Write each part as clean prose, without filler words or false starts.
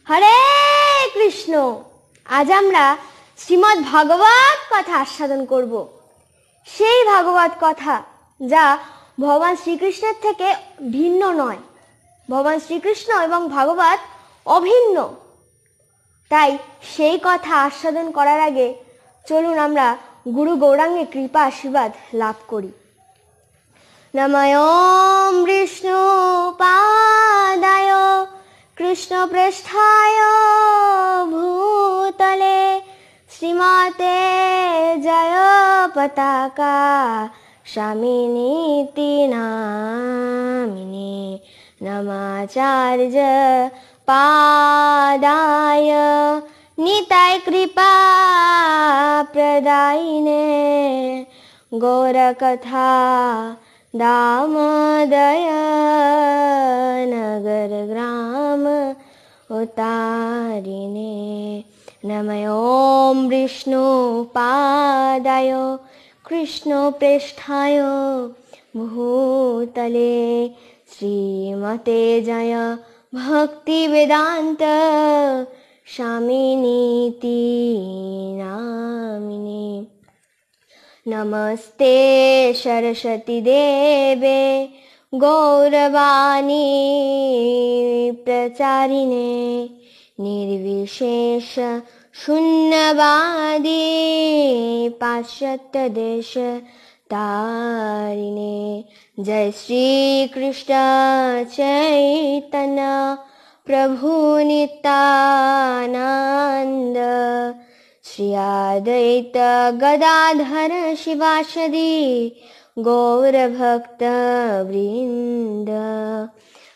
হরে কৃষ্ণ। আজ আমরা শ্রীমদ্ ভাগবত কথা আস্বাদন করব। সেই ভাগবত কথা যা ভগবান শ্রীকৃষ্ণের থেকে ভিন্ন নয়। ভগবান শ্রীকৃষ্ণ এবং ভাগবত অভিন্ন। তাই সেই কথা আস্বাদন করার আগে চলুন আমরা গুরু গৌরাঙ্গের কৃপা আশীর্বাদ লাভ করি। নমঃ বিষ্ণু পাদায় কৃষ্ণ পৃষ্ঠায় ভূতলে শ্রীমতে জয় পতাকা স্বামিনীতি নামিনে নমাচার্য পাদায় নিতাই কৃপা প্রদায়িনে গৌরকথা दामोदय नगर ग्राम उतारिणे नमः विष्णु पादाय कृष्ण पृष्ठाय भूतले श्रीमते जय भक्ति वेदांत स्वामिनीति नामिने नमस्ते सरस्वती देवे गौरवाणी प्रचारिणे निर्विशेष शून्यवादी पाश्चात्य देश तारिणे जय श्री कृष्ण चैतन्य प्रभु नित्यानंद श्री अद्वैत गदाधर शिवासदि गौर भक्त वृंद।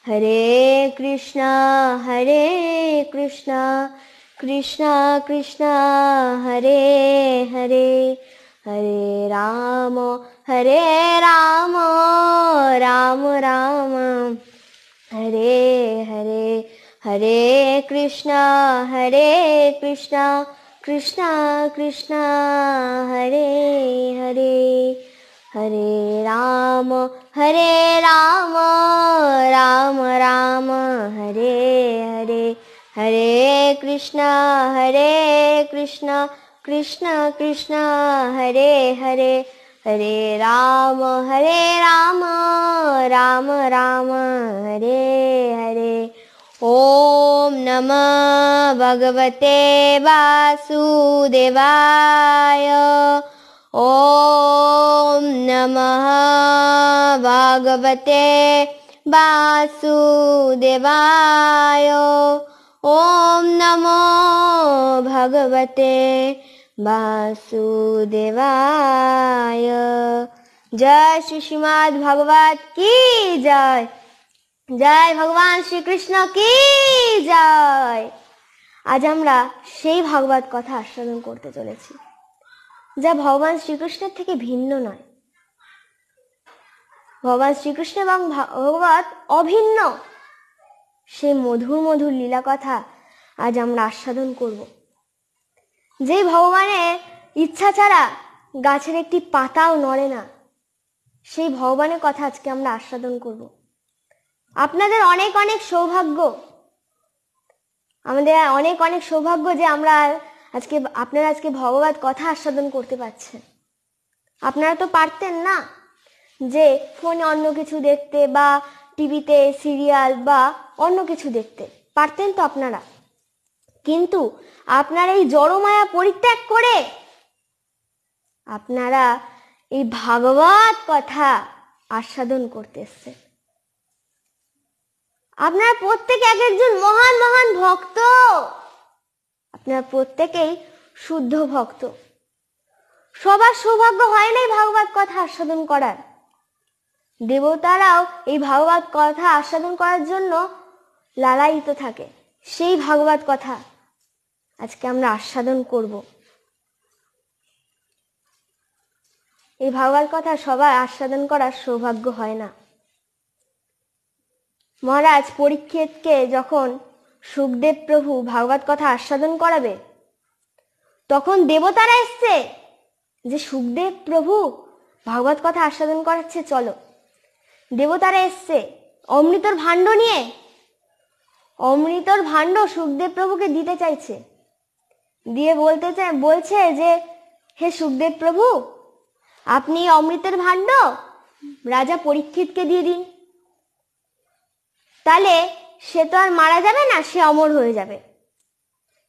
हरे कृष्णा कृष्णा कृष्णा हरे हरे हरे राम राम राम हरे हरे हरे कृष्णा कृष्णा कृष्णा हरे हरे हरे राम राम राम हरे हरे हरे कृष्णा कृष्णा कृष्णा हरे हरे हरे राम राम राम हरे हरे। ओम नमः भगवते वासुदेवाय। ओम नमः भगवते वासुदेवाय। ओम नमो भगवते वासुदेवाय। जय श्री श्रीमद् भागवत की जय। जय भगवान श्री कृष्ण की जय। आज আমরা সেই ভাগবত কথা আস্বাদন করতে চলেছি যা ভগবান শ্রীকৃষ্ণের থেকে ভিন্ন নয়। ভগবান শ্রীকৃষ্ণ এবং ভাগবত অভিন্ন। সেই মধুর মধুর লীলা কথা আজ আমরা আস্বাদন করব। যে ভগবানের ইচ্ছা ছাড়া গাছের একটি পাতাও নড়ে না, সেই ভগবানের কথা আজকে আমরা আস্বাদন করব। আপনাদের অনেক অনেক সৌভাগ্য, আমাদের অনেক অনেক সৌভাগ্য যে আপনারা আজকে ভগবত কথা আস্বাদন করতে পারছেন। আপনারা তো পারতেন না যে ফোনে অন্য কিছু দেখতে বা টিভিতে সিরিয়াল বা অন্য কিছু দেখতে, পারতেন তো আপনারা। কিন্তু আপনারা এই জড়মায়া পরিত্যাগ করে আপনারা এই ভাগবত কথা আস্বাদন করতে এসেছেন। আপনারা প্রত্যেকে এক একজন মহান মহান ভক্ত। আপনারা প্রত্যেকেই শুদ্ধ ভক্ত। সবার সৌভাগ্য হয় না এই ভাগবত কথা আস্বাদন করার। দেবতারাও এই ভাগবত কথা আস্বাদন করার জন্য লালায়িত থাকে। সেই ভাগবত কথা আজকে আমরা আস্বাদন করব। এই ভাগবত কথা সবার আস্বাদন করার সৌভাগ্য হয় না। মহারাজ পরীক্ষিতকে যখন সুখদেব প্রভু ভাগবত কথা আস্বাদন করাবে, তখন দেবতারা এসছে যে সুখদেব প্রভু ভাগবত কথা আস্বাদন করাচ্ছে, চলো। দেবতারা এসছে অমৃতর ভাণ্ড নিয়ে। অমৃতর ভাণ্ড সুখদেব প্রভুকে দিতে চাইছে, দিয়ে বলছে যে হে সুখদেব প্রভু, আপনি অমৃতের ভাণ্ড রাজা পরীক্ষিতকে দিয়ে দিন, তাহলে সে তো আর মারা যাবে না, সে অমর হয়ে যাবে,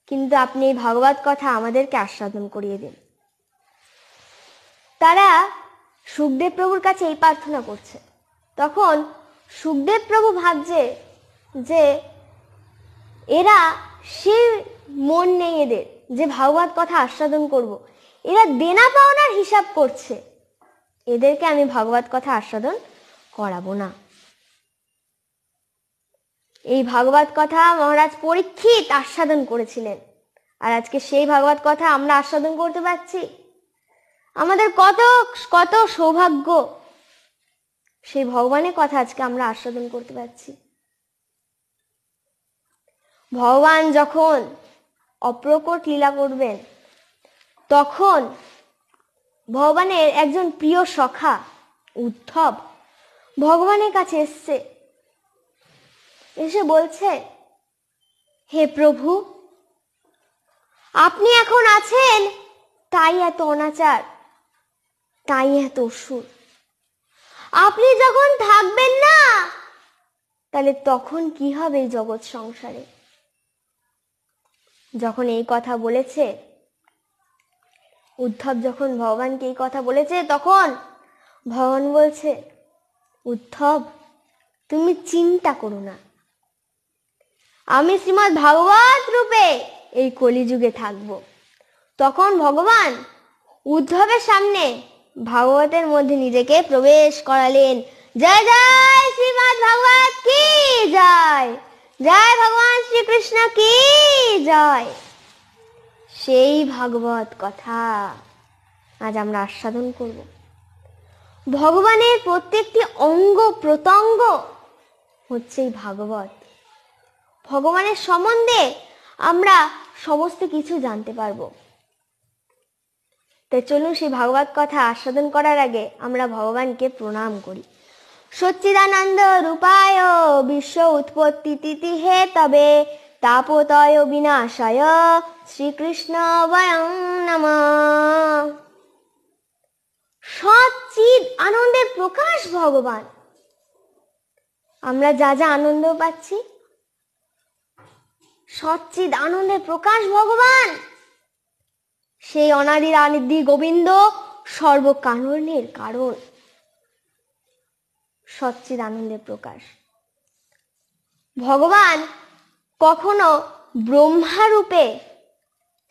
কিন্তু আপনি এই ভাগবত কথা আমাদেরকে আস্বাদন করিয়ে দিন। তারা সুখদেব প্রভুর কাছে এই প্রার্থনা করছে। তখন সুখদেব প্রভু ভাবছে যে এরা সে মন নেই এদের যে ভাগবত কথা আস্বাদন করব, এরা দেনা পাওনার হিসাব করছে, এদেরকে আমি ভাগবত কথা আস্বাদন করাবো না। এই ভাগবত কথা মহারাজ পরীক্ষিত আস্বাদন করেছিলেন, আর আজকে সেই ভাগবত কথা আমরা আস্বাদন করতে পারছি। আমাদের কত কত সৌভাগ্য, সেই ভগবানের কথা আজকে আমরা আস্বাদন করতে পারছি। ভগবান যখন অপ্রকট লীলা করবেন, তখন ভগবানের একজন প্রিয় সখা উদ্ধব ভগবানের কাছে এসে বলছে, হে প্রভু, আপনি এখন আছেন তাই এত অনাচার, তাই এত অসুর, আপনি যখন থাকবেন না তাহলে তখন কি হবে এই জগৎ সংসারে। যখন এই কথা বলেছে উদ্ধব, যখন ভগবানকে এই কথা বলেছে, তখন ভগবান বলছে, উদ্ধব তুমি চিন্তা করো না, আমি শ্রীমদ্ ভাগবত রূপে এই কলিযুগে থাকব। তখন ভগবান উদ্ধবের সামনে ভাগবতের মধ্যে নিজেকে প্রবেশ করালেন। জয় জয় শ্রীমদ্ ভাগবত কি জয়, জয় ভগবান শ্রীকৃষ্ণ কি জয়। সেই ভাগবত কথা আজ আমরা আস্বাদন করব। ভগবানের প্রত্যেকটি অঙ্গ প্রত্যঙ্গ হচ্ছে এই ভাগবত। ভগবানের সম্বন্ধে আমরা সমস্ত কিছু জানতে পারবো। তাই চলুন সেই ভাগবত কথা আস্বাদন করার আগে আমরা ভগবানকে প্রণাম করি। সচ্চিদানন্দ রূপায় বিশ্ব উৎপত্তি তিথি হে তবে তাপতয় বিনাশায় শ্রীকৃষ্ণ বয়ং নমঃ। সচ্চিদ আনন্দের প্রকাশ ভগবান। আমরা যা যা আনন্দ পাচ্ছি, সচ্চিদ আনন্দের প্রকাশ ভগবান। সেই অনাদির আদি গোবিন্দ সর্বকারণের কারণ, সচ্চিদ আনন্দের প্রকাশ। ভগবান কখনো ব্রহ্মা রূপে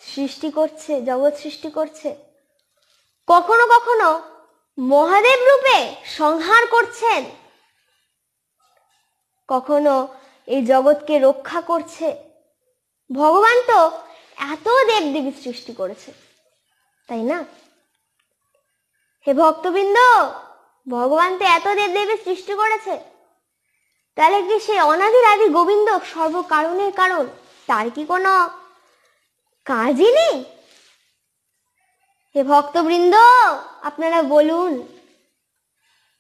সৃষ্টি করছে, জগৎ সৃষ্টি করছে, কখনো কখনো মহাদেব রূপে সংহার করছেন, কখনো এই জগৎকে রক্ষা করছে। ভগবান তো এত দেবদেবী সৃষ্টি করেছে, তাই না? হে ভক্তবৃন্দ, ভগবান তো এত দেবদেবী সৃষ্টি করেছে, তাহলে কি সেই অনাদির আদি গোবিন্দ সর্বকারণের কারণ, তার কি কোনো কাজই নেই? হে ভক্তবৃন্দ, আপনারা বলুন,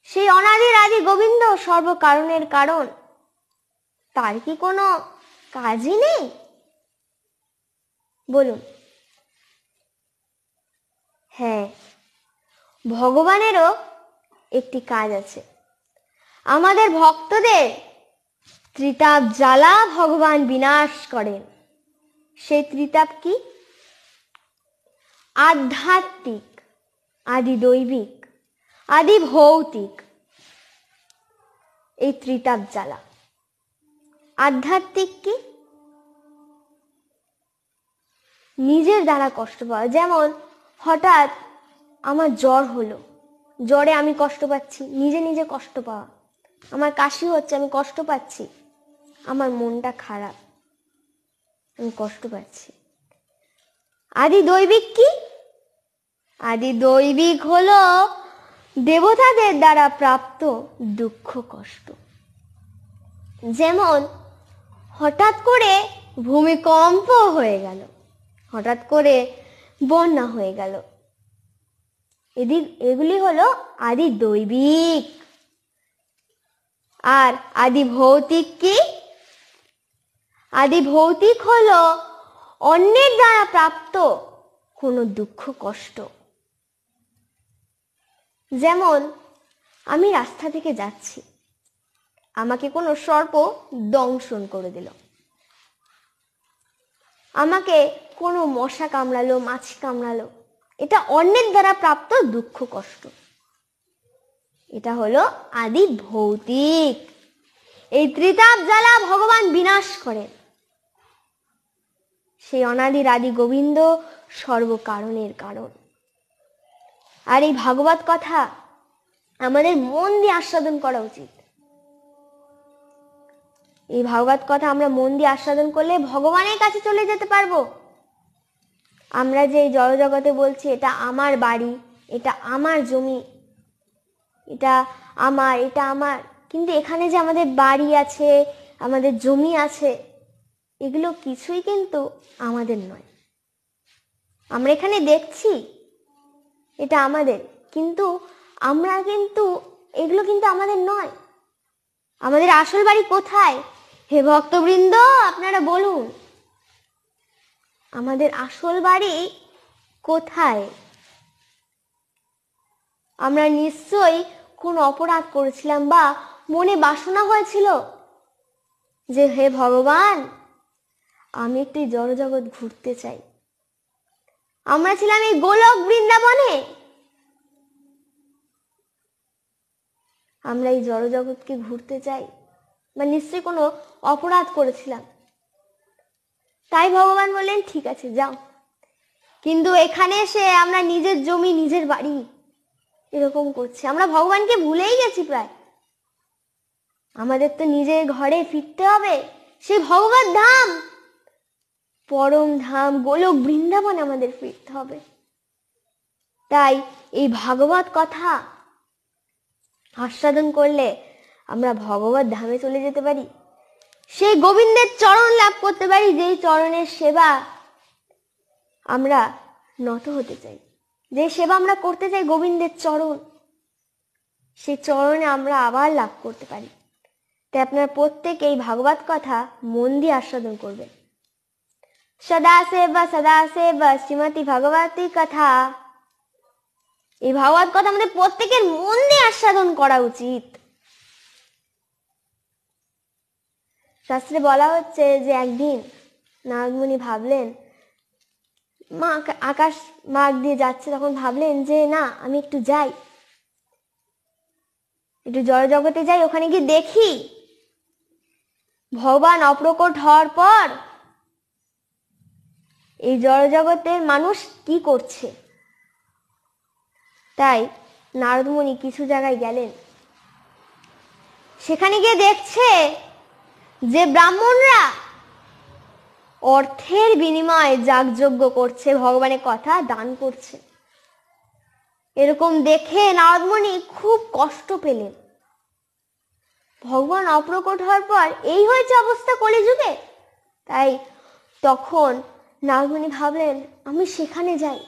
সেই অনাদির আদি গোবিন্দ সর্বকারণের কারণ, তার কি কোনো কাজই নেই? বলুন। হ্যাঁ, ভগবানেরও একটি কাজ আছে। আমাদের ভক্তদের ত্রিতাপ জ্বালা ভগবান বিনাশ করেন। সেই ত্রিতাপ কি? আধ্যাত্মিক, আদি দৈবিক, আদি ভৌতিক, এই ত্রিতাপ জ্বালা। আধ্যাত্মিক কি? নিজের দ্বারা কষ্ট পাওয়া। যেমন হঠাৎ আমার জ্বর হলো, জ্বরে আমি কষ্ট পাচ্ছি, নিজে নিজে কষ্ট পাওয়া। আমার কাশি হচ্ছে, আমি কষ্ট পাচ্ছি, আমার মনটা খারাপ, আমি কষ্ট পাচ্ছি। আদি দৈবিক কি? আদি দৈবিক হলো দেবতাদের দ্বারা প্রাপ্ত দুঃখ কষ্ট। যেমন হঠাৎ করে ভূমিকম্প হয়ে গেল, হঠাৎ করে বন্যা হয়ে গেল, এগুলি হলো আদি দৈবিক। আর আদি ভৌতিক কি? আদি ভৌতিক হলো অন্যের দ্বারা প্রাপ্ত কোনো দুঃখ কষ্ট। যেমন আমি রাস্তা থেকে যাচ্ছি, আমাকে কোনো সর্প দংশন করে দিল, আমাকে কোনো মশা কামড়ালো, মাছি কামড়ালো, এটা অন্যের দ্বারা প্রাপ্ত দুঃখ কষ্ট। এটা হলো আদি ভৌতিক। এই ত্রিতাপ জ্বালা ভগবান বিনাশ করেন। সেই অনাদির আদি গোবিন্দ সর্বকারণের কারণ। আর এই ভাগবত কথা আমাদের মন দিয়ে আস্বাদন করা উচিত। এই ভাগবত কথা আমরা মন দিয়ে আস্বাদন করলে ভগবানের কাছে চলে যেতে পারবো। আমরা যে জড় জগতে বলছি এটা আমার বাড়ি, এটা আমার জমি, এটা আমার, কিন্তু এখানে যে আমাদের বাড়ি আছে, আমাদের জমি আছে, এগুলো কিছুই কিন্তু আমাদের নয়। আমরা এখানে দেখছি এটা আমাদের, কিন্তু এগুলো কিন্তু আমাদের নয়। আমাদের আসল বাড়ি কোথায়? হে ভক্তবৃন্দ, আপনারা বলুন, আমাদের আসল বাড়ি কোথায়? আমরা নিশ্চয়ই কোন অপরাধ করেছিলাম বা মনে বাসনা হয়েছিল যে হে ভগবান, আমি একটু জড়জগৎ ঘুরতে চাই। আমরা ছিলাম এই গোলক বৃন্দাবনে, আমরা এই জড়জগৎকে ঘুরতে চাই, বা নিশ্চয়ই কোনো অপরাধ করেছিলাম। তাই ভগবান বললেন ঠিক আছে যাও, কিন্তু এখানে এসে আমরা নিজের জমি, নিজের বাড়ি এরকম করছি। আমরা ভগবানকে ভুলেই গেছি প্রায়। আমাদের তো নিজের ঘরে ফিরতে হবে, সেই ভগবত ধাম, পরম ধাম গোলক বৃন্দাবনে আমাদের ফিরতে হবে। তাই এই ভাগবত কথা আস্বাদন করলে আমরা ভগবত ধামে চলে যেতে পারি, সেই গোবিন্দের চরণ লাভ করতে পারি, যেই চরণের সেবা আমরা নত হতে চাই, যে সেবা আমরা করতে চাই গোবিন্দের চরণ, সেই চরণে আমরা আবার লাভ করতে পারি। তাই আপনারা প্রত্যেকে এই ভাগবত কথা মন দিয়ে আস্বাদন করবেন। সদা সেবা শ্রীমতী ভাগবতী কথা। এই ভাগবত কথা আমাদের প্রত্যেকের মন দিয়ে আস্বাদন করা উচিত। শাস্ত্রে বলা হচ্ছে যে একদিন নারদ মুনি ভাবলেন, আকাশ মার্গ দিয়ে যাচ্ছে, তখন ভাবলেন যে না, আমি একটু যাই, একটু জড় জগতে যাই, ওখানে গিয়ে দেখি ভগবান অপ্রকট হওয়ার পর এই জড় জগতের মানুষ কি করছে। তাই নারদ মুনি কিছু জায়গায় গেলেন, সেখানে গিয়ে দেখছে যে ব্রাহ্মণরা অর্থের বিনিময়ে যাগযজ্ঞ করছে, ভগবানের কথা দান করছে। এরকম দেখে নারদ মুনি খুব কষ্ট পেলেন। ভগবান অপ্রকট হওয়ার পর এই হয়েছে অবস্থা কলিযুগে। তাই তখন নারদ মুনি ভাবলেন, আমি সেখানে যাই,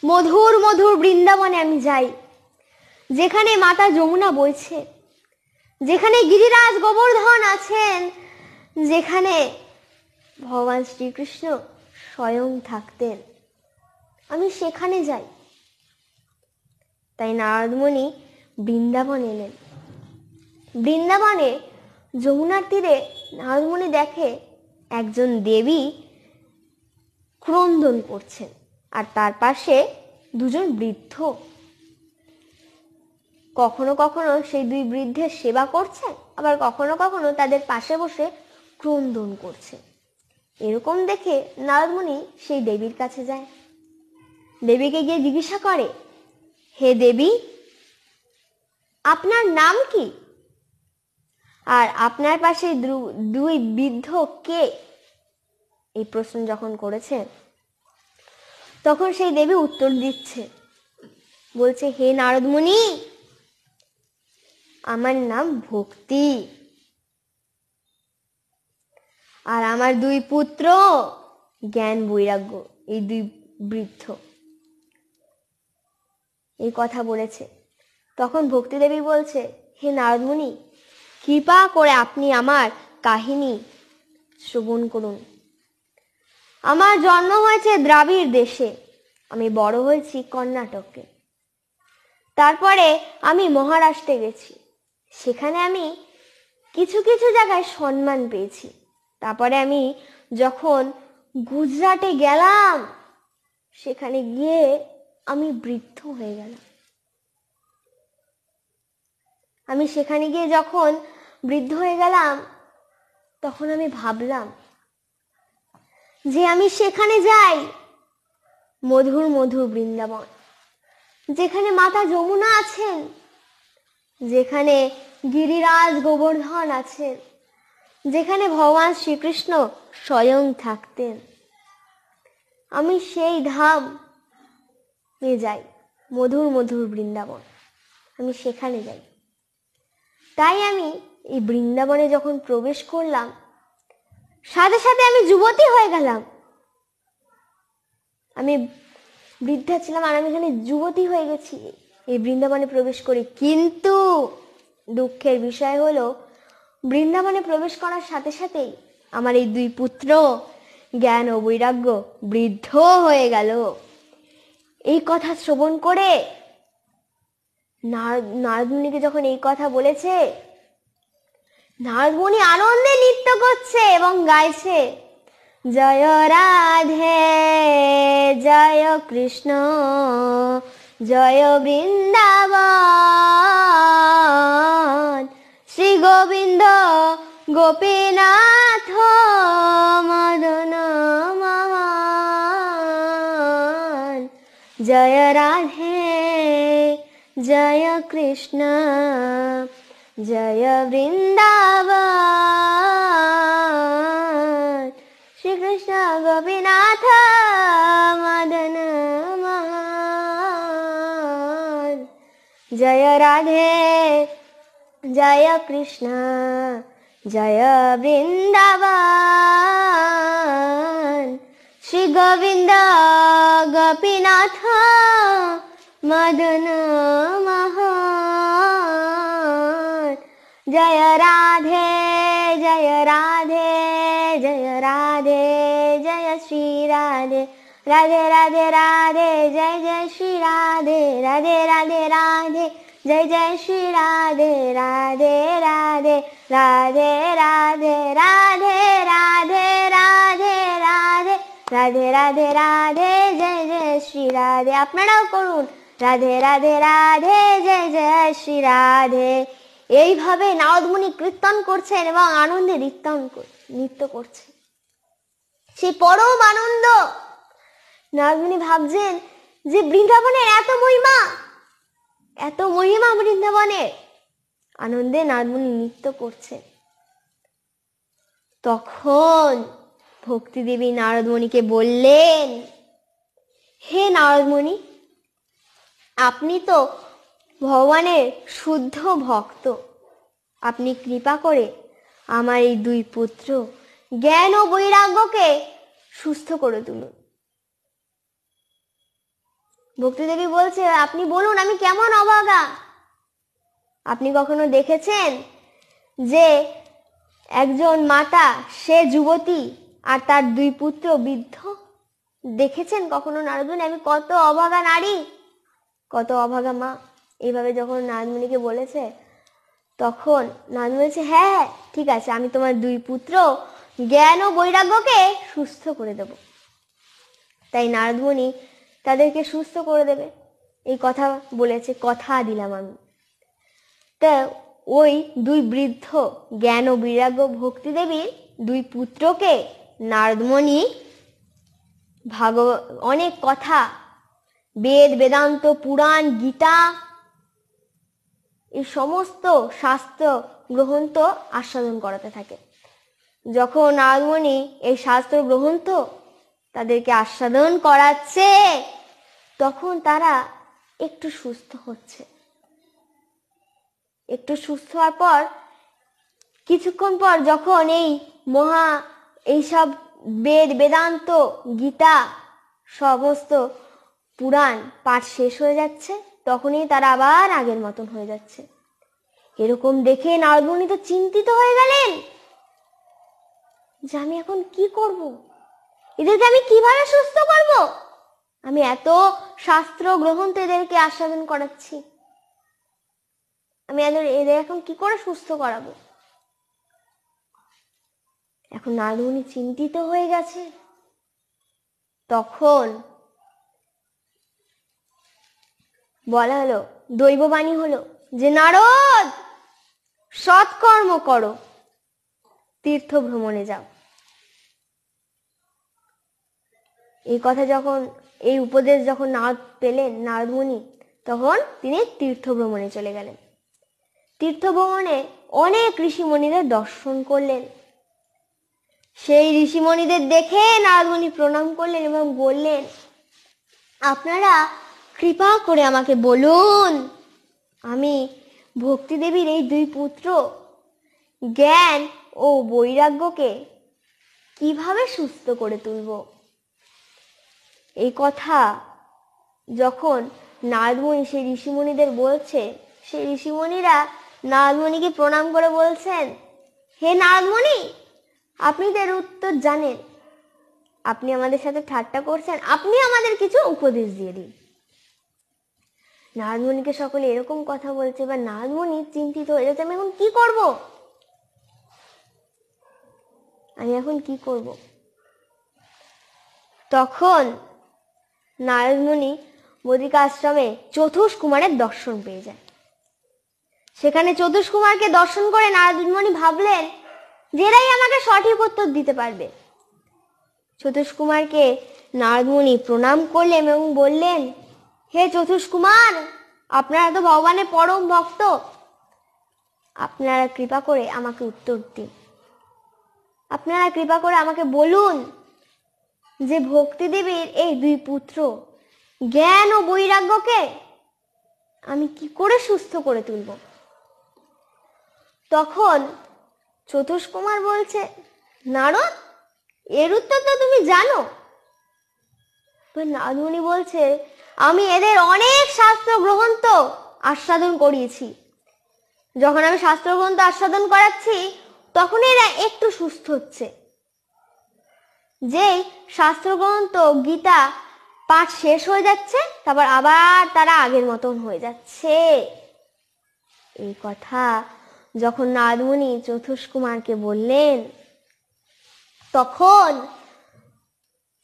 মধুর মধুর বৃন্দাবনে আমি যাই, যেখানে মাতা যমুনা বইছে, যেখানে গিরিরাজ গোবর্ধন আছেন, যেখানে ভগবান শ্রীকৃষ্ণ স্বয়ং থাকতেন, আমি সেখানে যাই। তাই নারদ মুনি বৃন্দাবন এলেন। বৃন্দাবনে যমুনার তীরে নারদ মুনি দেখে একজন দেবী ক্রন্দন করছেন, আর তার পাশে দুজন বৃদ্ধ কখনো কখনো সেই দুই বৃদ্ধের সেবা করছে, আবার কখনো কখনো তাদের পাশে বসে ক্রন্দন করছে। এরকম দেখে নারদ মুনি সেই দেবীর কাছে যায়, দেবীকে গিয়ে জিজ্ঞাসা করে, হে দেবী, আপনার নাম কি, আর আপনার পাশে দুই বৃদ্ধ কে? এই প্রশ্ন যখন করেছে, তখন সেই দেবী উত্তর দিচ্ছে, বলছে, হে নারদ মুনি, আমার নাম ভক্তি, আর আমার দুই পুত্র জ্ঞান বৈরাগ্য। এই দুই বৃদ্ধ এই কথা বলেছে। তখন ভক্তি দেবী বলছে, হে নারদ মুনি, কৃপা করে আপনি আমার কাহিনী শ্রবণ করুন। আমার জন্ম হয়েছে দ্রাবিড় দেশে, আমি বড় হয়েছি কর্ণাটকে। তারপরে আমি মহারাষ্ট্রে গেছি, সেখানে আমি কিছু কিছু জায়গায় সম্মান পেয়েছি। তারপরে আমি যখন গুজরাটে গেলাম, সেখানে গিয়ে আমি বৃদ্ধ হয়ে গেলাম। আমি সেখানে গিয়ে যখন বৃদ্ধ হয়ে গেলাম, তখন আমি ভাবলাম যে আমি সেখানে যাই, মধুর মধুর বৃন্দাবন, যেখানে মাতা যমুনা আছেন, যেখানে গিরিরাজ গোবর্ধন আছেন, যেখানে ভগবান শ্রীকৃষ্ণ স্বয়ং থাকতেন। আমি সেই ধাম যাই, মধুর মধুর বৃন্দাবন, আমি সেখানে যাই। তাই আমি এই বৃন্দাবনে যখন প্রবেশ করলাম, সাথে সাথে আমি যুবতী হয়ে গেলাম। আমি বৃদ্ধা ছিলাম আর আমি এখানে যুবতী হয়ে গেছি এই বৃন্দাবনে প্রবেশ করি। কিন্তু দুঃখের বিষয় হলো, বৃন্দাবনে প্রবেশ করার সাথে সাথেই আমার এই দুই পুত্র জ্ঞান ও বৈরাগ্য বৃদ্ধ হয়ে গেল। এই কথা শ্রবণ করে নারদ মুনিকে যখন এই কথা বলেছে, নারদ মুনি আনন্দে নৃত্য করছে এবং গাইছে, জয় রাধে জয় কৃষ্ণ জয় বৃন্দাবন, শ্রী গোবিন্দ গোপীনাথ মদন মোহন, জয় রাধে জয় কৃষ্ণ জয় বৃন্দাবন, শ্রীকৃষ্ণ গোপীনাথ মদন মোহন, জয় রাধে জয় কৃষ্ণ জয় বৃন্দাবন, শ্রী গোবিন্দ গোপীনাথ মদন মোহন, জয় রাধে জয় রাধে জয় রাধে জয় শ্রী রাধে, রাধে রাধে রাধে জয় জয় শ্রী রাধে, রাধে রাধে রাধে জয় জয় শ্রী রাধে, রাধে রাধে রাধে রাধে রাধে রাধে রাধে রাধে রাধে রাধে রাধে জয় জয় শ্রী রাধে। আপনারাও করুন, রাধে রাধে রাধে জয় জয় শ্রী রাধে। এইভাবে নারদ মুনি কীর্তন করছেন এবং আনন্দে নৃত্য করছেন। সেই পরম আনন্দ। নারদ মুনি ভাবছেন যে বৃন্দাবনের এত মহিমা বৃন্দাবনের। আনন্দে নারদ মুনি নৃত্য করছেন। তখন ভক্তি দেবী নারদ মুনিকে বললেন, হে নারদ মুনি, আপনি তো ভগবানের শুদ্ধ ভক্ত, আপনি কৃপা করে আমার এই দুই পুত্র জ্ঞান ও বৈরাগ্যকে সুস্থ করে তুলুন। ভক্তিদেবী বলছে, আপনি বলুন আমি কেমন অভাগা? আপনি কখনো দেখেছেন যে একজন মাতা সে যুবতী আর তার দুই পুত্র বৃদ্ধ? দেখেছেন কখনো নারদ মুনি? আমি কত অভাগা নারী, কত অভাগা মা। এইভাবে যখন নারদ মুনিকে বলেছে, তখন নারদ মুনি বলেছে, হ্যাঁ ঠিক আছে, আমি তোমার দুই পুত্র জ্ঞান ও বৈরাগ্যকে সুস্থ করে দেব। তাই নারদ মুনি তাদেরকে সুস্থ করে দেবে এই কথা বলেছে, কথা দিলাম আমি। তা ওই দুই বৃদ্ধ জ্ঞান ও বৈরাগ্য ভক্তি দেবীর দুই পুত্রকে নারদ মুনি অনেক কথা, বেদ বেদান্ত পুরাণ গীতা এই সমস্ত শাস্ত্র গ্রন্থ আস্বাদন করাতে থাকে। যখন নারদ মুনি এই শাস্ত্র গ্রন্থ তাদেরকে আস্বাদন করাচ্ছে, তখন তারা একটু সুস্থ হচ্ছে। একটু সুস্থ হওয়ার পর কিছুক্ষণ পর যখন এইসব বেদ বেদান্ত গীতা সমস্ত পুরাণ পাঠ শেষ হয়ে যাচ্ছে, তখনই তারা আবার আগের মতন হয়ে যাচ্ছে। এরকম দেখে নারদ মুনি তো চিন্তিত হয়ে গেলেন। যে আমি এখন কি করব, এদেরকে আমি কিভাবে সুস্থ করব। আমি এত শাস্ত্র গ্রহণ তো এদেরকে আস্বাদন করাচ্ছি, আমি এদের এখন কি করে সুস্থ করাবো। এখন নারদমুনি চিন্তিত হয়ে গেছে। তখন বলা হলো, দৈববাণী হলো যে নারদ, সৎকর্ম করো, তীর্থ ভ্রমণে যাও। এই কথা যখন, এই উপদেশ যখন নারদ পেলেন নারদমুনি, তখন তিনি তীর্থ ভ্রমণে চলে গেলেন। তীর্থ ভ্রমণে অনেক ঋষিমণিদের দর্শন করলেন। সেই ঋষিমণিদের দেখে নারদমুনি প্রণাম করলেন এবং বললেন, আপনারা কৃপা করে আমাকে বলুন, আমি ভক্তি দেবীর এই দুই পুত্র জ্ঞান ও বৈরাগ্যকে কিভাবে সুস্থ করে তুলব। এই কথা যখন নারদমুনি সেই ঋষিমণিদের বলছে, সেই ঋষিমণিরা নারদমুনিকে প্রণাম করে বলছেন, হে নারদমুনি, আপনি তো এর উত্তর জানেন, আপনি আমাদের সাথে ঠাট্টা করছেন, আপনি আমাদের কিছু উপদেশ দিয়ে দিন। নারদমুনিকে সকলে এরকম কথা বলছে, বা নারদমুনি চিন্তিত হয়ে যাচ্ছে, আমি এখন কি করব, আমি এখন কি করব। তখন নারদমুনি বদ্রিকা আশ্রমে চতুষ্কুমারের দর্শন পেয়ে যায়। সেখানে চতুষ্কুমারকে দর্শন করে নারদমুনি ভাবলেন যে এরাই আমাকে সঠিক উত্তর দিতে পারবে। চতুষ্কুমারকে নারদমুনি প্রণাম করলেন এবং বললেন, হে চতুষ্কুমার, আপনারা তো ভগবানের পরম ভক্ত, আপনারা কৃপা করে আমাকে উত্তর দিন। আপনারা কৃপা করে আমাকে বলুন যে ভক্তি দেবীর এই দুই পুত্র জ্ঞান ও বৈরাগ্যকে আমি কি করে সুস্থ করে তুলব। তখন চতুষ্কুমার বলছে, নারদ, এর উত্তর তো তুমি জানো। নারদমুনি বলছে, আমি এদের অনেক শাস্ত্র গ্রন্থ আস্বাদন করিয়েছি। যখন আমি শাস্ত্র গ্রন্থ আস্বাদন করাচ্ছি, তখন এরা একটু সুস্থ হচ্ছে। যেই শাস্ত্র গ্রন্থ গীতা পাঠ শেষ হয়ে যাচ্ছে, তারপর আবার তারা আগের মতন হয়ে যাচ্ছে। এই কথা যখন নারদমুনি চতুষ্কুমারকে বললেন, তখন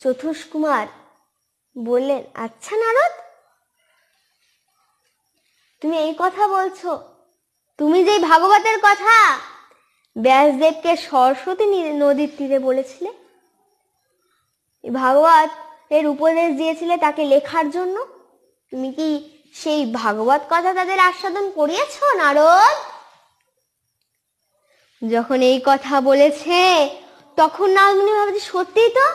চতুষ্কুমার বললেন, আচ্ছা নারদ, তুমি এই কথা বলছো, তুমি যেই ভাগবতের কথা ব্যাসদেবকে সরস্বতী নদীর তীরে বলেছিলে, এই ভাগবত এর উপদেশ দিয়েছিলে তাকে লেখার জন্য, তুমি কি সেই ভাগবত কথা তাদের আস্বাদন করিয়েছো নারদ? যখন এই কথা বলেছে, তখন নারদমুনি ভাবছে, সত্যিই তো,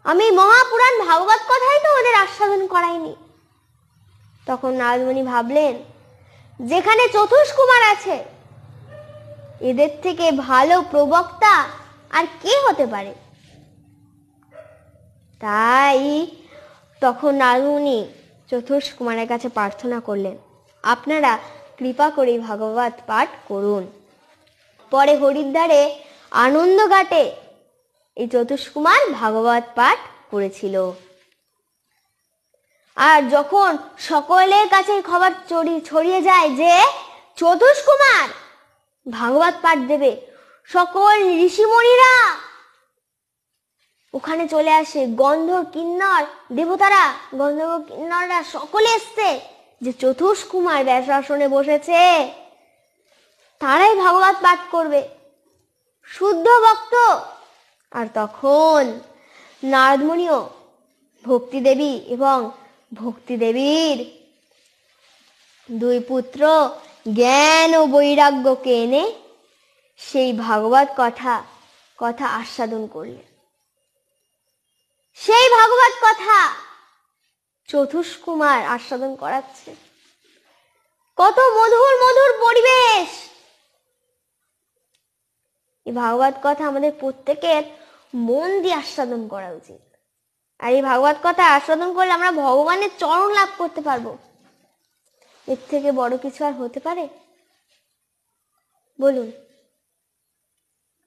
আমি মহাপুরাণ ভাগবত কথাই তো ওদের আস্বাদন করাইনি। তখন নারদমুনি ভাবলেন, যেখানে চতুষ্কুমার আছে, এদের থেকে ভালো প্রবক্তা আর কে হতে পারে। তাই তখন নারদমুনি চতুষ্কুমারের কাছে প্রার্থনা করলেন, আপনারা কৃপা করে ভাগবত পাঠ করুন। পরে হরিদ্বারে আনন্দ ঘাটে এই চতুষ্কুমার ভাগবত পাঠ করেছিল। আর যখন সকলের কাছে খবর ছড়িয়ে যায় যে চতুষ্কুমার ভাগবত পাঠ দেবে, সকল ঋষিমণিরা ওখানে চলে আসে। গন্ধর্ব কিন্নর দেবতারা, গন্ধর্ব কিন্নররা সকলে এসছে যে চতুষ্কুমার ব্যাসাসনে বসেছে, তারাই ভাগবত পাঠ করবে, শুদ্ধ ভক্ত। আর তখন নারদমুনিও ভক্তি দেবী এবং ভক্তি দেবীর দুই পুত্র জ্ঞান ও বৈরাগ্যকে এনে সেই ভাগবত কথা আস্বাদন করলেন। সেই ভাগবত কথা চতুষ্কুমার আস্বাদন করাচ্ছে। কত মধুর মধুর পরিবেশ। এই ভাগবত কথা আমাদের প্রত্যেকের মন দিয়ে আস্বাদন করা উচিত। আর এই ভাগবত কথা আস্বাদন করলে আমরা ভগবানের চরণ লাভ করতে পারবো। এর থেকে বড় কিছু আর হতে পারে? বলুন।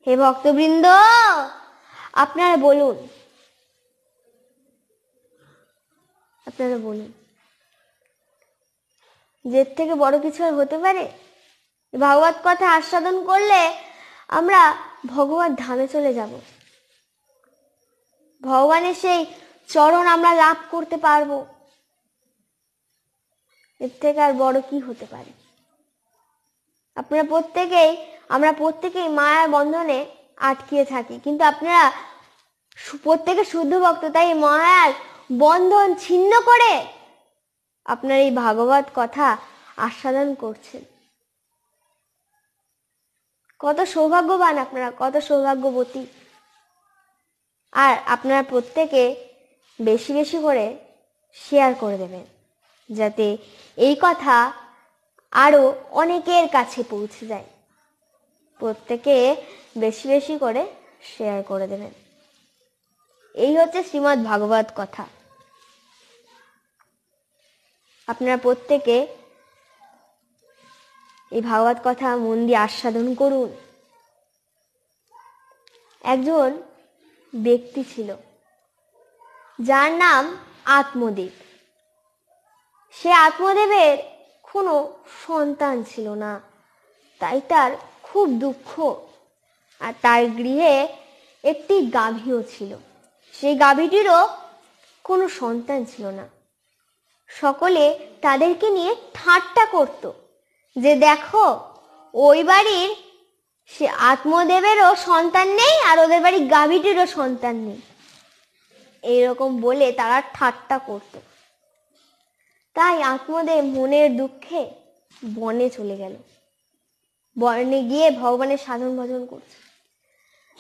হে ভক্তবৃন্দ, আপনারা বলুন, যে থেকে বড় কিছু আর হতে পারে? ভাগবত কথা আস্বাদন করলে আমরা ভগবত ধামে চলে যাব, ভগবানের সেই চরণ আমরা লাভ করতে পারবো। এর থেকে আর বড় কি হতে পারে? আমরা প্রত্যেকেই মায়ার বন্ধনে আটকিয়ে থাকি, কিন্তু আপনারা প্রত্যেকে শুদ্ধ ভক্ত, তাই মায়ার বন্ধন ছিন্ন করে আপনার এই ভাগবত কথা আস্বাদন করছেন। কত সৌভাগ্যবান আপনারা, কত সৌভাগ্যবতী। আর আপনারা প্রত্যেকে বেশি বেশি করে শেয়ার করে দেবেন, যাতে এই কথা আরো অনেকের কাছে পৌঁছে যায়। প্রত্যেকে বেশি বেশি করে শেয়ার করে দেবেন। এই হচ্ছে শ্রীমদ্ ভাগবত কথা। আপনারা প্রত্যেকে এই ভাগবত কথা মন দিয়ে আস্বাদন করুন। একজন ব্যক্তি ছিল যার নাম আত্মদেব। সে আত্মদেবের কোনো সন্তান ছিল না, তাই তার খুব দুঃখ। আর তার গৃহে একটি গাভীও ছিল, সেই গাভীটিরও কোনো সন্তান ছিল না। সকলে তাদেরকে নিয়ে ঠাট্টা করত যে দেখো, ওই বাড়ির সে আত্মদেবেরও সন্তান নেই আর ওদের বাড়ির গাভীটিরও সন্তান নেই, এইরকম বলে তারা ঠাট্টা করত। তাই আত্মদেব মনের দুঃখে বনে চলে গেল। বনে গিয়ে ভগবানের সাধন ভজন করছে।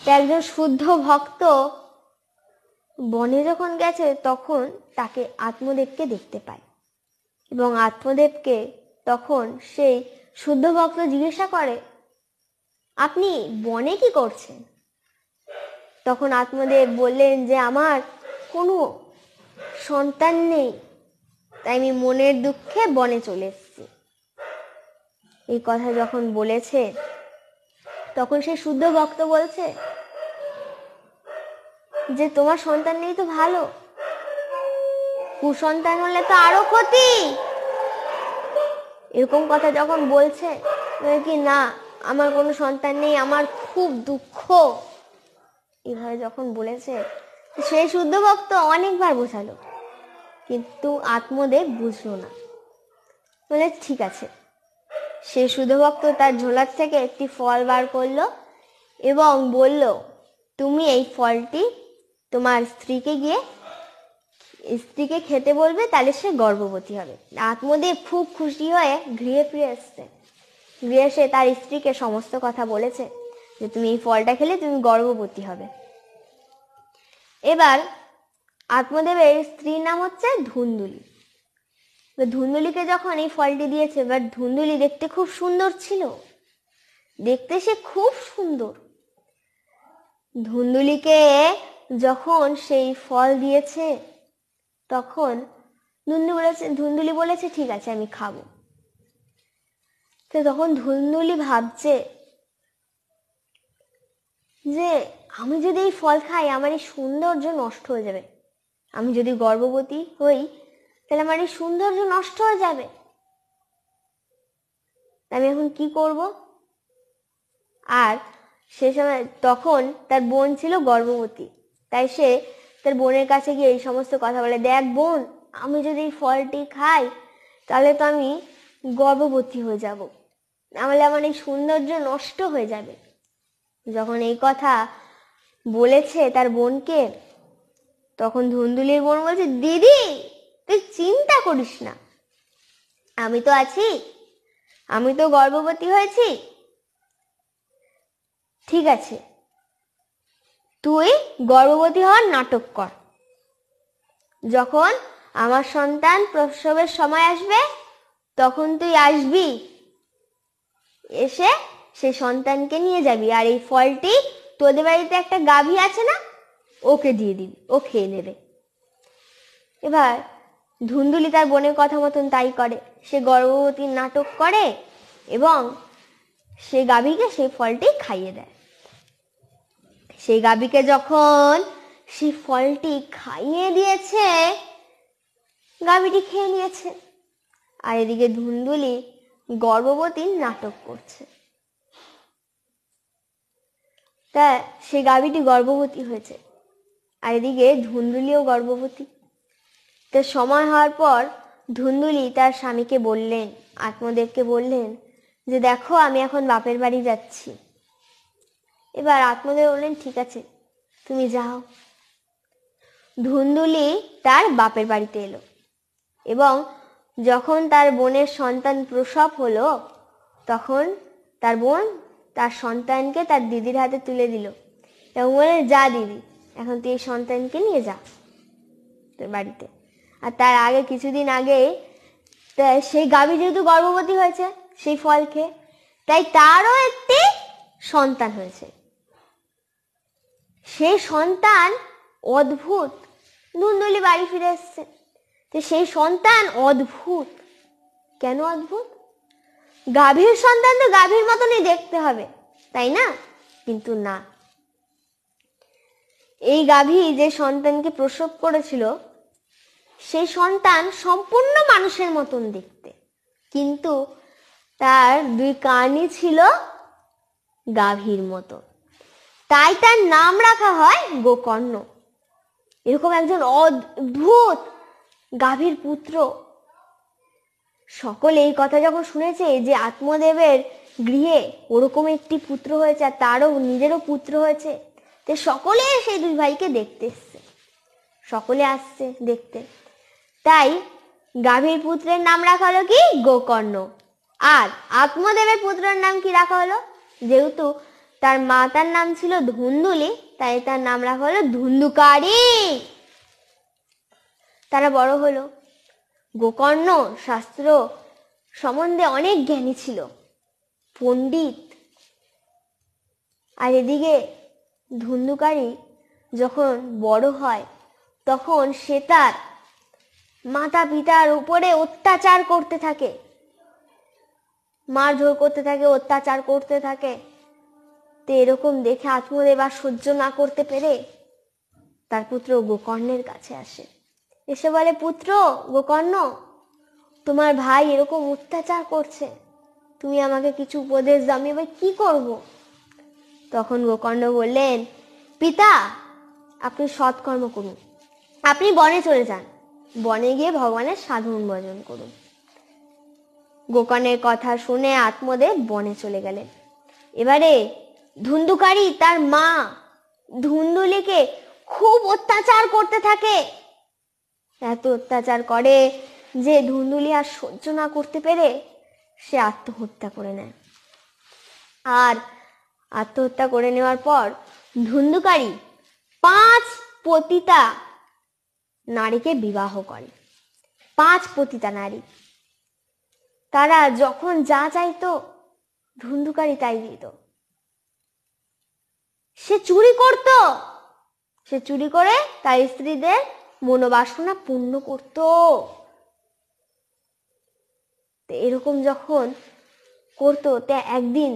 একজন শুদ্ধ ভক্ত বনে যখন গেছে তখন তাকে আত্মদেবকে দেখতে পায়, এবং আত্মদেবকে তখন সেই শুদ্ধ ভক্ত জিজ্ঞাসা করে, আপনি বনে কি করছেন? তখন আত্মদেব বললেন যে আমার কোনো সন্তান নেই, তাই আমি মনের দুঃখে বনে চলে এসেছি। এই কথা যখন বলেছে তখন সেই শুদ্ধ ভক্ত বলছে যে তোমার সন্তান নেই তো ভালো, কুসন্তান হলে তো আরো ক্ষতি। এরকম কথা যখন বলছে কি না আমার কোনো সন্তান নেই, আমার খুব দুঃখ, এভাবে যখন বলেছে সেই শুদ্ধ ভক্ত অনেকবার বোঝালো, কিন্তু আত্মদেব বুঝলো না। বলে ঠিক আছে। সে শুদ্ধ ভক্ত তার ঝোলার থেকে একটি ফল বার করলো এবং বলল, তুমি এই ফলটি তোমার স্ত্রীকে খেতে বলবে, তাহলে সে গর্ভবতী হবে। আত্মদেব খুব খুশি হয়ে গৃহে ফিরে এসছে। গৃহে এসে তার স্ত্রীকে সমস্ত কথা বলেছে যে তুমি এই ফলটা খেলে তুমি গর্ভবতী হবে। এবার আত্মদেবের স্ত্রীর নাম হচ্ছে ধুন্দুলি। ধুন্দুলিকে যখন এই ফলটি দিয়েছে, এবার ধুন্দুলি দেখতে খুব সুন্দর ছিল, দেখতে সে খুব সুন্দর। ধুন্দুলিকে যখন সেই ফল দিয়েছে তখন ধুন্দুলি বলেছে ঠিক আছে আমি খাবো। তো তখন ধুন্দুলি ভাবছে যে আমি যদি এই ফল খাই আমার এই সৌন্দর্য নষ্ট হয়ে যাবে, আমি যদি গর্ভবতী হই তাহলে আমার এই সৌন্দর্য নষ্ট হয়ে যাবে, আমি এখন কি করব? আর সে সময় তখন তার বোন ছিল গর্ভবতী, তাই সে তার বোনের কাছে গিয়ে এই সমস্ত কথা বলে, দেখ বোন, আমি যদি এই ফলটি খাই তাহলে তো আমি গর্ভবতী হয়ে যাব, নাহলে আমার এই সৌন্দর্য নষ্ট হয়ে যাবে। যখন এই কথা বলেছে তার বোনকে, তখন ধুন্দুলির বোন বলছে, দিদি তুই চিন্তা করিস না, আমি তো আছি, আমি তো গর্ভবতী হয়েছি, ঠিক আছে তুই গর্ভবতী হওয়ার নাটক কর, যখন আমার সন্তান প্রসবের সময় আসবে তখন তুই আসবি, এসে সেই সন্তানকে নিয়ে যাবি, আর এই ফলটি তোদের বাড়িতে একটা গাভী আছে না, ওকে দিয়ে দিবি, ও খেয়ে নেবে। এবার ধুন্দুলি তার বোনের কথা মতন তাই করে, সে গর্ভবতীর নাটক করে এবং সে গাভীকে সেই ফলটি খাইয়ে দেয়। সেই গাভীকে যখন সেই ফলটি খাইয়ে দিয়েছে, গাভীটি খেয়ে নিয়েছে। আর এদিকে ধুন্দুলি গর্ভবতী নাটক করছে। তা সেই গাভীটি গর্ভবতী হয়েছে, আর এদিকে ধুন্দুলিও গর্ভবতী। তো সময় হওয়ার পর ধুন্দুলি তার স্বামীকে বললেন, আত্মদেবকে বললেন যে দেখো আমি এখন বাপের বাড়ি যাচ্ছি। এবার আত্মদেব বললেন ঠিক আছে তুমি যাও। ধুন্দুলি তার বাপের বাড়িতে এলো এবং যখন তার বোনের সন্তান প্রসব হলো, তখন তার বোন তার সন্তানকে তার দিদির হাতে তুলে দিল এবং বললেন যা দিদি, এখন তুই এই সন্তানকে নিয়ে যা তোর বাড়িতে। আর তার আগে কিছুদিন আগে সেই গাভী যেহেতু গর্ভবতী হয়েছে সেই ফল খেয়ে, তাই তারও একটি সন্তান হয়েছে। সেই সন্তান অদ্ভুত। ধুন্দুলি বাড়ি ফিরে এসছে, তো সেই সন্তান অদ্ভুত। কেন অদ্ভুত? গাভীর সন্তান তো গাভীর মতনই দেখতে হবে, তাই না? কিন্তু না, এই গাভী যে সন্তানকে প্রসব করেছিল সেই সন্তান সম্পূর্ণ মানুষের মতন দেখতে, কিন্তু তার দুই কানই ছিল গাভীর মতো। তাই তার নাম রাখা হয় গোকর্ণ। এরকম একজন অদ্ভুত গাভীর পুত্র। সকলে এই কথা যখন শুনেছে যে আত্মদেবের গৃহে ওরকম একটি পুত্র হয়েছে আর তারও নিজেরও পুত্র হয়েছে, তো সকলে সেই দুই ভাইকে দেখতে এসছে, সকলে আসছে দেখতে। তাই গাভীর পুত্রের নাম রাখা হলো কি গোকর্ণ, আর আত্মদেবের পুত্রের নাম কি রাখা হলো, যেহেতু তার মাতার নাম ছিল ধুন্দুলি তাই তার নাম রাখা হলো ধুন্দুকারী। তারা বড় হলো। গোকর্ণ শাস্ত্র সম্বন্ধে অনেক জ্ঞানী ছিল, পণ্ডিত। আর এদিকে ধুন্দুকারী যখন বড় হয় তখন সে তার মাতা পিতার উপরে অত্যাচার করতে থাকে, মারধর করতে থাকে, অত্যাচার করতে থাকে। তো এরকম দেখে আত্মদেব আর সহ্য না করতে পেরে তার পুত্র গোকর্ণের কাছে আসে, এসে বলে পুত্র গোকর্ণ, তোমার ভাই এরকম অত্যাচার করছে, তুমি আমাকে কিছু উপদেশ দাও, আমি এবার কি করব? তখন গোকর্ণ বললেন পিতা আপনি সৎকর্ম করুন, আপনি বনে চলে যান, বনে গিয়ে ভগবানের সাধন ভজন করুন। গোকর্ণের কথা শুনে আত্মদেব বনে চলে গেলেন। এবারে ধুন্দুকারী তার মা ধুন্দুলিকে খুব অত্যাচার করতে থাকে, এত অত্যাচার করে যে ধুন্দুলি আর সহ্য না করতে পেরে সে আত্মহত্যা করে নেয়। আর আত্মহত্যা করে নেওয়ার পর ধুন্দুকারী 5 পতিতা নারীকে বিবাহ করে। 5 পতিতা নারী, তারা যখন যা চাইতো ধুন্দুকারী তাই দিত। সে চুরি করত, সে চুরি করে তার স্ত্রীদের মনোবাসনা পূর্ণ করত। এরকম যখন করতো তা একদিন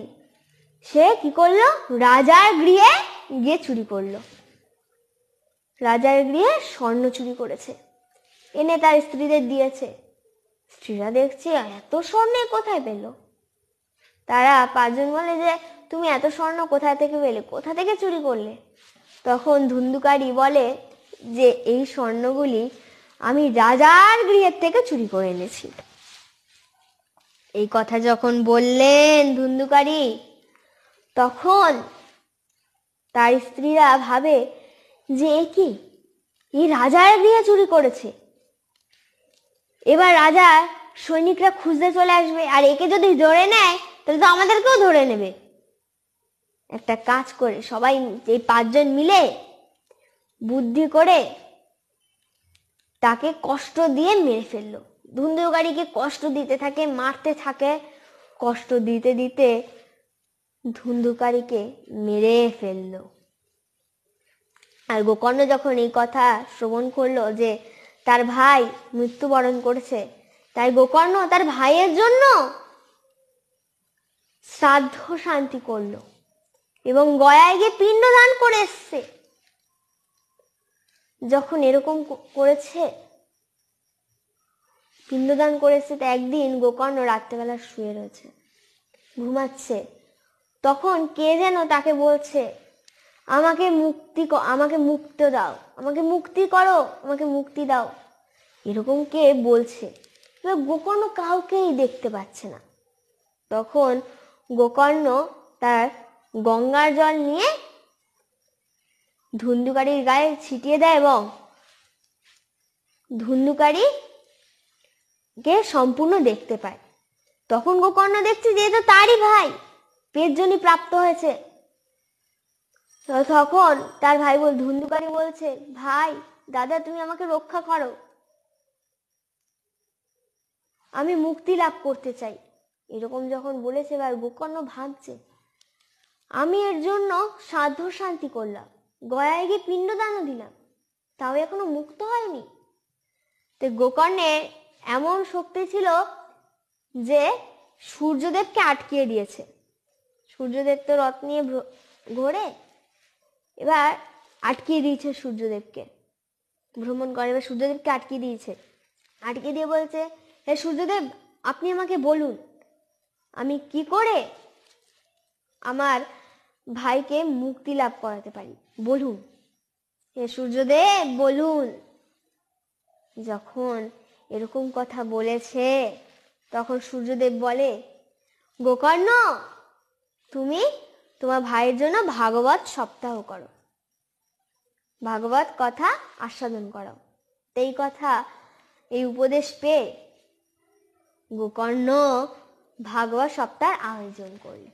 সে কি করলো, রাজার গৃহে গিয়ে চুরি করলো। রাজার গৃহে স্বর্ণ চুরি করেছে, এনে তার স্ত্রীদের দিয়েছে। স্ত্রীরা দেখছে এত স্বর্ণ কোথায় পেল? তারা 5 জন বলে যে তুমি এত স্বর্ণ কোথায় থেকে পেলে, কোথা থেকে চুরি করলে? তখন ধুন্দুকারী বলে যে এই স্বর্ণগুলি আমি রাজার গৃহের থেকে চুরি করে এনেছি। এই কথা যখন বললেন ধুন্দুকারী, তখন তার স্ত্রীরা ভাবে যে কি এই রাজার গৃহে চুরি করেছে। এবার রাজার সৈনিকরা খুঁজতে চলে আসবে, আর একে যদি ধরে নেয় তাহলে তো আমাদেরকেও ধরে নেবে। একটা কাজ করে সবাই এই 5 জন মিলে বুদ্ধি করে তাকে কষ্ট দিয়ে মেরে ফেললো। ধুন্দুকারীকে কষ্ট দিতে থাকে, মারতে থাকে, কষ্ট দিতে দিতে ধুন্দুকারীকে মেরে ফেললো। আর গোকর্ণ যখন এই কথা শ্রবণ করলো যে তার ভাই মৃত্যুবরণ করেছে, তাই গোকর্ণ তার ভাইয়ের জন্য শ্রাদ্ধ শান্তি করলো এবং গয়ায় গিয়ে পিণ্ডদান করে এসছে। যখন এরকম করেছে, পিণ্ডদান করে এসছে, তো একদিন গোকর্ণ রাত্রেবেলা শুয়ে রয়েছে, ঘুমাচ্ছে। তখন কে যেন তাকে বলছে, আমাকে মুক্তি দাও, আমাকে মুক্তি করো, আমাকে মুক্তি দাও, এরকম কে বলছে। এবার গোকর্ণ কাউকেই দেখতে পাচ্ছে না। তখন গোকর্ণ তার গঙ্গার জল নিয়ে ধুন্ধুকারীর গায়ে ছিটিয়ে দেয় এবং ধুন্ধুকারীকে সম্পূর্ণ দেখতে পায়। তখন গোকর্ণ দেখছে যে তো তারই ভাই, পেটজনি প্রাপ্ত হয়েছে। তখন তার ভাই ধুন্ধুকারী বলছে, ভাই, দাদা, তুমি আমাকে রক্ষা করো, আমি মুক্তি লাভ করতে চাই। এরকম যখন বলেছে, এবার গোকর্ণ ভাবছে, আমি এর জন্য সাধ্য শান্তি করলাম, গয়ায় গিয়ে পিণ্ডদানও দিলাম, তাও এখনো মুক্ত হয়নি। তো গোকর্ণের এমন শক্তি ছিল যে সূর্যদেবকে আটকিয়ে দিয়েছে। সূর্যদেব তো রথ নিয়ে ঘোরে, এবার আটকিয়ে দিয়েছে সূর্যদেবকে, ভ্রমণ করে। এবার সূর্যদেবকে আটকিয়ে দিয়েছে, আটকে দিয়ে বলছে, হে সূর্যদেব, আপনি আমাকে বলুন, আমি কি করে আমার ভাইকে মুক্তি লাভ করাতে পারি, বলুন, হে সূর্যদেব বলুন। যখন এরকম কথা বলেছে, তখন সূর্যদেব বলে, গোকর্ণ, তুমি তোমার ভাইয়ের জন্য ভাগবত সপ্তাহ করো, ভাগবত কথা আস্বাদন করো। এই কথা, এই উপদেশ পেয়ে গোকর্ণ ভাগবত সপ্তাহের আয়োজন করল।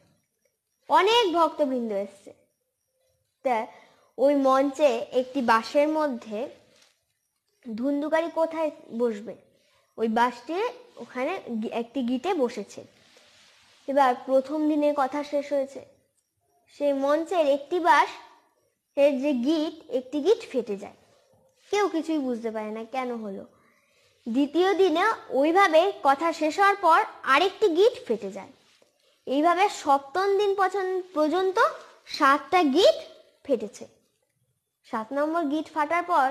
অনেক ভক্তবৃন্দ এসছে। তা ওই মঞ্চে একটি বাঁশের মধ্যে ধুন্ধুকারী কোথায় বসবে, ওই বাঁশটি ওখানে একটি গিটে বসেছে। এবার প্রথম দিনের কথা শেষ হয়েছে, সেই মঞ্চের একটি বাঁশ এর যে গিট, একটি গিট ফেটে যায়, কেউ কিছুই বুঝতে পারে না কেন হলো। দ্বিতীয় দিনে ওইভাবে কথা শেষ হওয়ার পর আরেকটি গিট ফেটে যায়। এইভাবে সপ্তম দিন পর্যন্ত 7টা গিট ফেটেছে। 7 নম্বর গিট ফাটার পর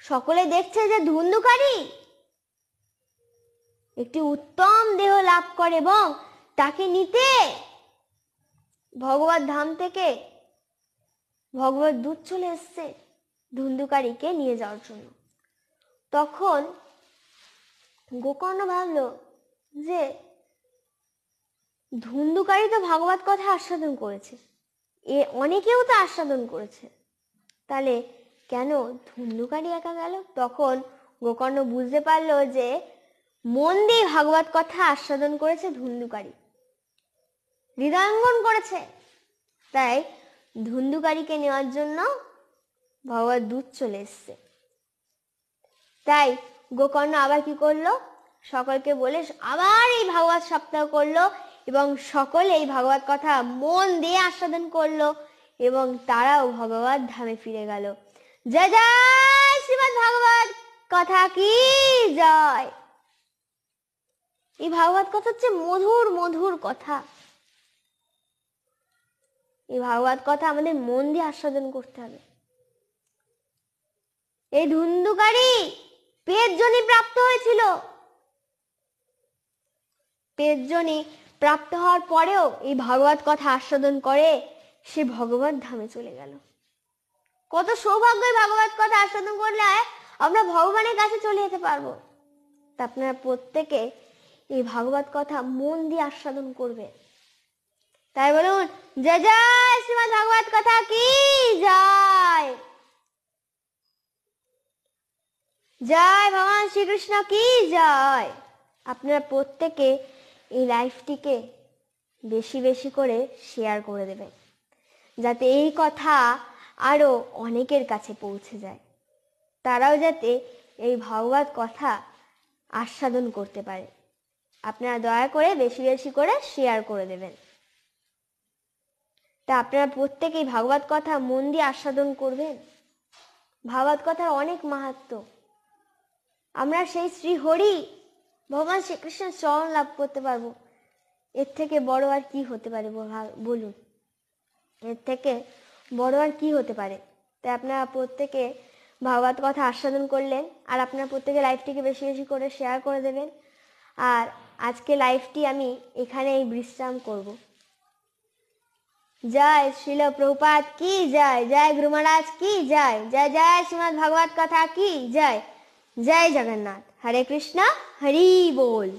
সকলে দেখছে যে ধুন্ধুকারী একটি উত্তম দেহ লাভ করে এবং তাকে নিতে ভগবত ধাম থেকে ভগবত দূত চলে এসছে ধুন্ধুকারীকে নিয়ে যাওয়ার জন্য। তখন গোকর্ণ ভাবলো যে ধুন্ধুকারী তো ভাগবত কথা আস্বাদন করেছে, অনেকেও তো আস্বাদন করেছে, তাহলে কেন ধুন্ধুকারী একা গেল? তখন গোকর্ণ বুঝতে পারলো যে মন দিয়ে ভাগবত কথা আস্বাদন করেছে ধুন্ধুকারী, হৃদয়ঙ্গম করেছে, তাই ধুন্ধুকারীকে নেওয়ার জন্য ভগবত দূত চলে এসছে। তাই গোকর্ণ আবার কি করলো, সকলকে বলে আবার এই ভাগবত সপ্তাহ করলো এবং সকলে এই ভাগবত কথা মন দিয়ে আস্বাদন করলো এবং তারাও ভগবত ধামে ফিরে গেল। জয় জয় শ্রীমদ্ ভাগবত কথা কি জয়। এই ভাগবত কথা হচ্ছে মধুর মধুর কথা। এই ভাগবত কথা আমাদের মন দিয়ে আস্বাদন করতে হবে। এই ধুন্ধুকারী পেটজনি প্রাপ্ত হয়েছিল, পেটজনি প্রাপ্ত হওয়ার পরেও এই ভাগবত কথা আস্বাদন করে সে ভগবত ধামে চলে গেল। কত সৌভাগ্য! এই ভাগবত কথা আস্বাদন করলে আমরা ভগবানের কাছে চলে যেতে পারবো। তা আপনারা প্রত্যেকে এই ভাগবত কথা মন দিয়ে আস্বাদন করবে। তাই বলুন, জয় জয় শ্রীমদ্ ভাগবত কথা কি জয়। জয় ভগবান শ্রীকৃষ্ণ কি জয়। আপনারা প্রত্যেকে এই লাইফটিকে বেশি বেশি করে শেয়ার করে দেবেন, যাতে এই কথা আরো অনেকের কাছে পৌঁছে যায়, তারাও যাতে এই ভাগবত কথা আস্বাদন করতে পারে। আপনারা দয়া করে বেশি বেশি করে শেয়ার করে দেবেন। তা আপনারা প্রত্যেকেই ভাগবত কথা মন দিয়ে আস্বাদন করবেন। ভাগবত কথার অনেক মাহাত্ম্য। আমরা সেই শ্রী হরি ভগবান শ্রীকৃষ্ণের চরণ লাভ করতে পারবো, এর থেকে বড় আর কি হতে পারে বলুন। এর থেকে বড় আর কি হতে পারে। তাই আপনারা প্রত্যেকে ভাগবত কথা আস্বাদন করলেন, আর আপনারা প্রত্যেকে লাইভটিকে বেশি বেশি করে শেয়ার করে দেবেন। আর আজকে লাইভটি আমি এখানেই বিশ্রাম করব। জয় শিল প্রভুপাদ কি জয়, জয় গুরু মহারাজ কি জয়, জয় জয় শ্রীমদ্ ভাগবত কথা কি জয়, জয় জগন্নাথ। হরে কৃষ্ণ, হরি बोल।